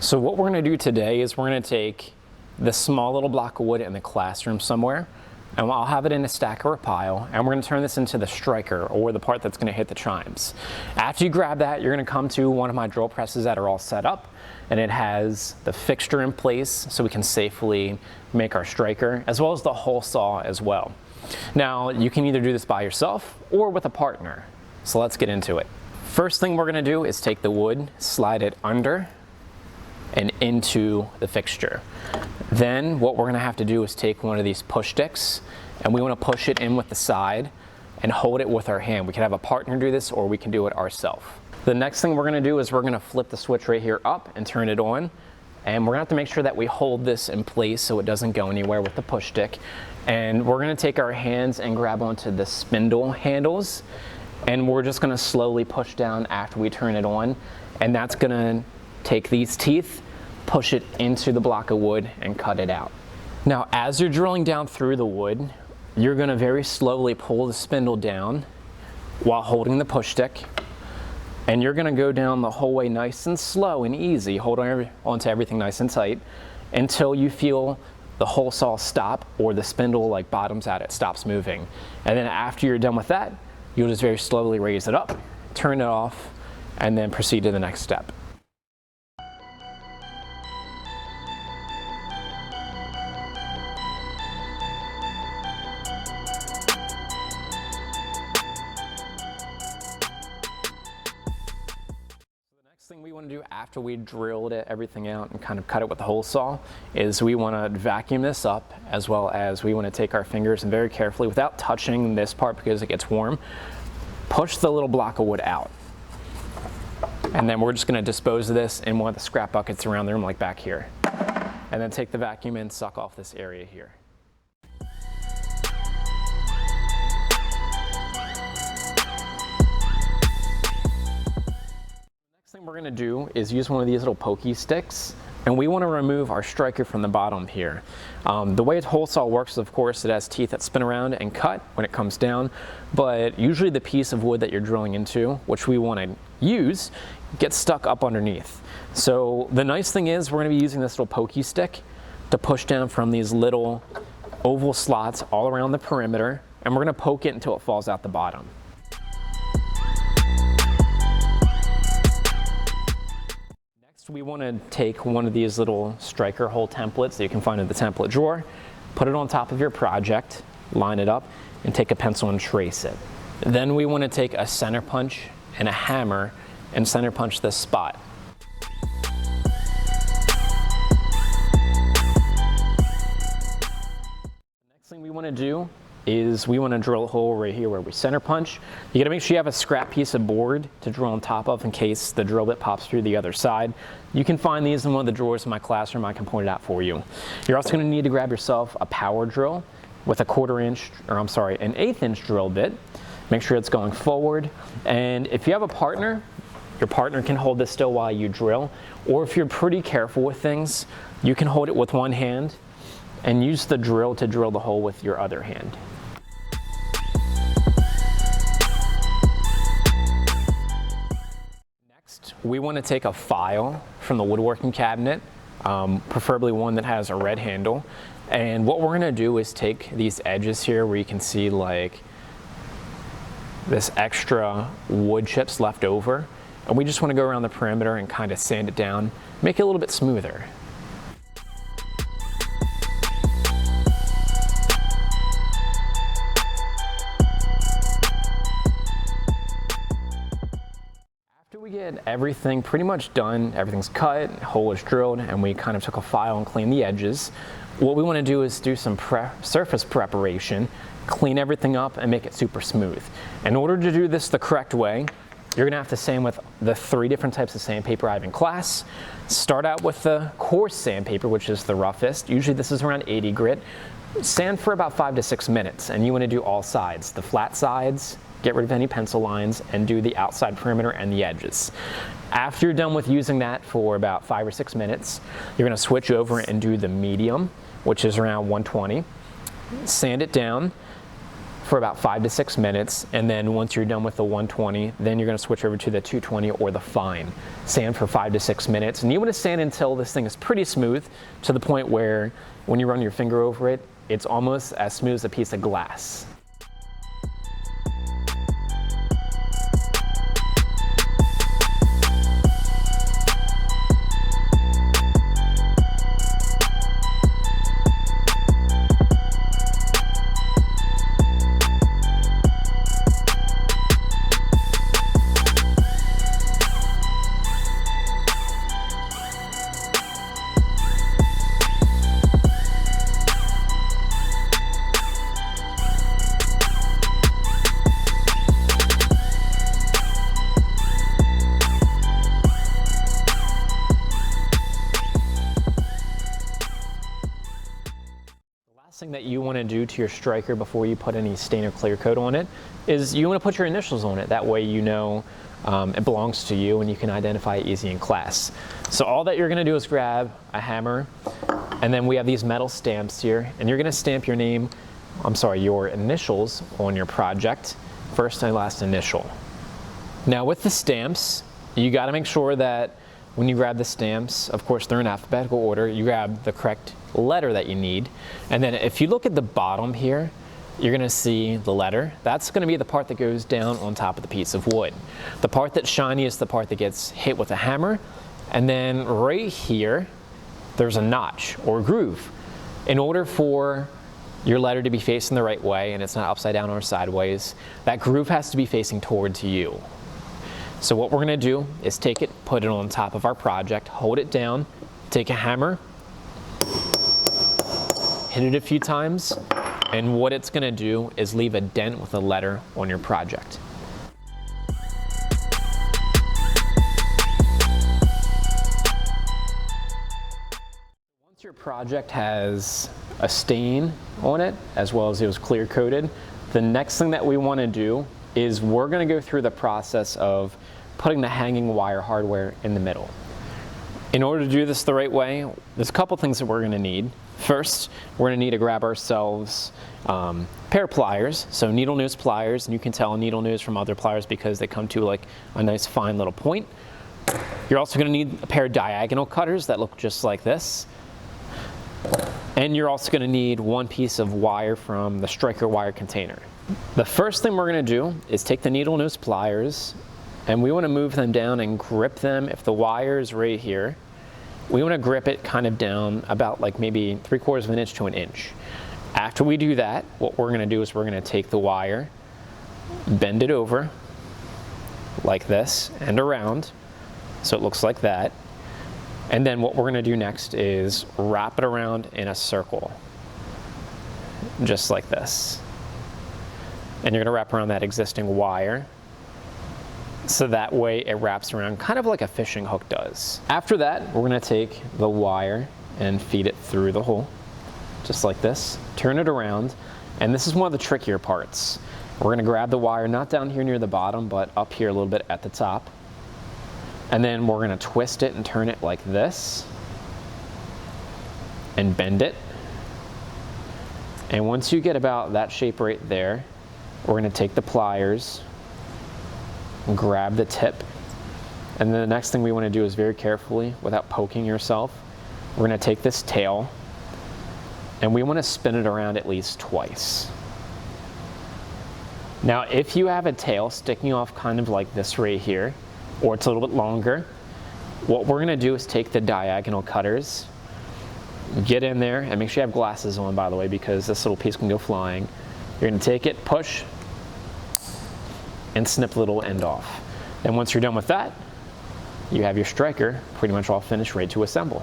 So what we're going to do today is we're going to take this small little block of wood in the classroom somewhere, and I'll have it in a stack or a pile, and we're going to turn this into the striker, or the part that's going to hit the chimes. After you grab that, you're going to come to one of my drill presses that are all set up, and it has the fixture in place so we can safely make our striker, as well as the hole saw as well. Now, you can either do this by yourself or with a partner. So let's get into it. First thing we're going to do is take the wood, slide it under and into the fixture. Then what we're going to have to do is take one of these push sticks, and we want to push it in with the side and hold it with our hand. We can have a partner do this, or we can do it ourselves. The next thing we're going to do is we're going to flip the switch right here up and turn it on, and we're going to have to make sure that we hold this in place so it doesn't go anywhere with the push stick. And we're going to take our hands and grab onto the spindle handles, and we're just going to slowly push down after we turn it on, and that's going to take these teeth, push it into the block of wood, and cut it out. Now, as you're drilling down through the wood, you're going to very slowly pull the spindle down while holding the push stick, and you're going to go down the whole way nice and slow and easy, holding onto everything nice and tight until you feel the hole saw stop, or the spindle like bottoms out, it stops moving. And then after you're done with that, you'll just very slowly raise it up, turn it off, and then proceed to the next step. Thing we want to do after we drilled everything out and kind of cut it with the hole saw is we want to vacuum this up, as well as we want to take our fingers and very carefully, without touching this part because it gets warm, push the little block of wood out. And then we're just going to dispose of this in one of the scrap buckets around the room, like back here. And then take the vacuum and suck off this area here. Thing we're going to do is use one of these little pokey sticks, and we want to remove our striker from the bottom here. The way a hole saw works is, of course, it has teeth that spin around and cut when it comes down, but usually the piece of wood that you're drilling into, which we want to use, gets stuck up underneath. So the nice thing is we're going to be using this little pokey stick to push down from these little oval slots all around the perimeter, and we're going to poke it until it falls out the bottom. We want to take one of these little striker hole templates that you can find in the template drawer, put it on top of your project, line it up, and take a pencil and trace it. Then we want to take a center punch and a hammer and center punch this spot. The next thing we want to do is we want to drill a hole right here where we center punch. You got to make sure you have a scrap piece of board to drill on top of in case the drill bit pops through the other side. You can find these in one of the drawers in my classroom. I can point it out for you. You're also going to need to grab yourself a power drill with an 1/8 inch drill bit. Make sure it's going forward. And if you have a partner, your partner can hold this still while you drill. Or if you're pretty careful with things, you can hold it with one hand and use the drill to drill the hole with your other hand. Next, we want to take a file from the woodworking cabinet, preferably one that has a red handle. And what we're going to do is take these edges here where you can see like this extra wood chips left over, and we just want to go around the perimeter and kind of sand it down, make it a little bit smoother. We get everything pretty much done, everything's cut, hole is drilled, and we kind of took a file and cleaned the edges. What we want to do is do some surface preparation, clean everything up, and make it super smooth. In order to do this the correct way, you're going to have to sand with the 3 different types of sandpaper I have in class. Start out with the coarse sandpaper, which is the roughest. Usually this is around 80 grit. Sand for about 5 to 6 minutes, and you want to do all sides, the flat sides, get rid of any pencil lines, and do the outside perimeter and the edges. After you're done with using that for about 5 or 6 minutes, you're going to switch over and do the medium, which is around 120. Sand it down, for about 5 to 6 minutes, and then once you're done with the 120, then you're going to switch over to the 220 or the fine. Sand for 5 to 6 minutes, and you want to sand until this thing is pretty smooth, to the point where when you run your finger over it, it's almost as smooth as a piece of glass. Thing that you want to do to your striker before you put any stain or clear coat on it is you want to put your initials on it. That way you know it belongs to you and you can identify it easy in class. So all that you're going to do is grab a hammer, and then we have these metal stamps here, and you're going to stamp your your initials on your project, first and last initial. Now with the stamps, you got to make sure that when you grab the stamps, of course they're in alphabetical order, you grab the correct letter that you need. And then if you look at the bottom here, you're gonna see the letter. That's gonna be the part that goes down on top of the piece of wood. The part that's shiny is the part that gets hit with a hammer. And then right here, there's a notch or groove. In order for your letter to be facing the right way and it's not upside down or sideways, that groove has to be facing towards you. So what we're gonna do is take it, put it on top of our project, hold it down, take a hammer, hit it a few times, and what it's gonna do is leave a dent with a letter on your project. Once your project has a stain on it, as well as it was clear coated, the next thing that we wanna do is we're gonna go through the process of putting the hanging wire hardware in the middle. In order to do this the right way, there's a couple things that we're gonna need. First, we're gonna need to grab ourselves a pair of pliers, so needle nose pliers, and you can tell needle nose from other pliers because they come to like a nice fine little point. You're also gonna need a pair of diagonal cutters that look just like this. And you're also gonna need one piece of wire from the striker wire container. The first thing we're gonna do is take the needle nose pliers, and we want to move them down and grip them. If the wire is right here, we want to grip it kind of down about like maybe 3/4 of an inch to an inch. After we do that, what we're going to do is we're going to take the wire, bend it over like this and around so it looks like that. And then what we're going to do next is wrap it around in a circle, just like this. And you're going to wrap around that existing wire, so that way it wraps around kind of like a fishing hook does. After that, we're gonna take the wire and feed it through the hole, just like this. Turn it around, and this is one of the trickier parts. We're gonna grab the wire, not down here near the bottom, but up here a little bit at the top. And then we're gonna twist it and turn it like this, and bend it. And once you get about that shape right there, we're gonna take the pliers, grab the tip, and then the next thing we want to do is very carefully, without poking yourself, we're going to take this tail and we want to spin it around at least twice. Now if you have a tail sticking off kind of like this right here, or it's a little bit longer, what we're going to do is take the diagonal cutters, get in there, and make sure you have glasses on, by the way, because this little piece can go flying. You're going to take it, push, and snip the little end off. And once you're done with that, you have your striker pretty much all finished, ready to assemble.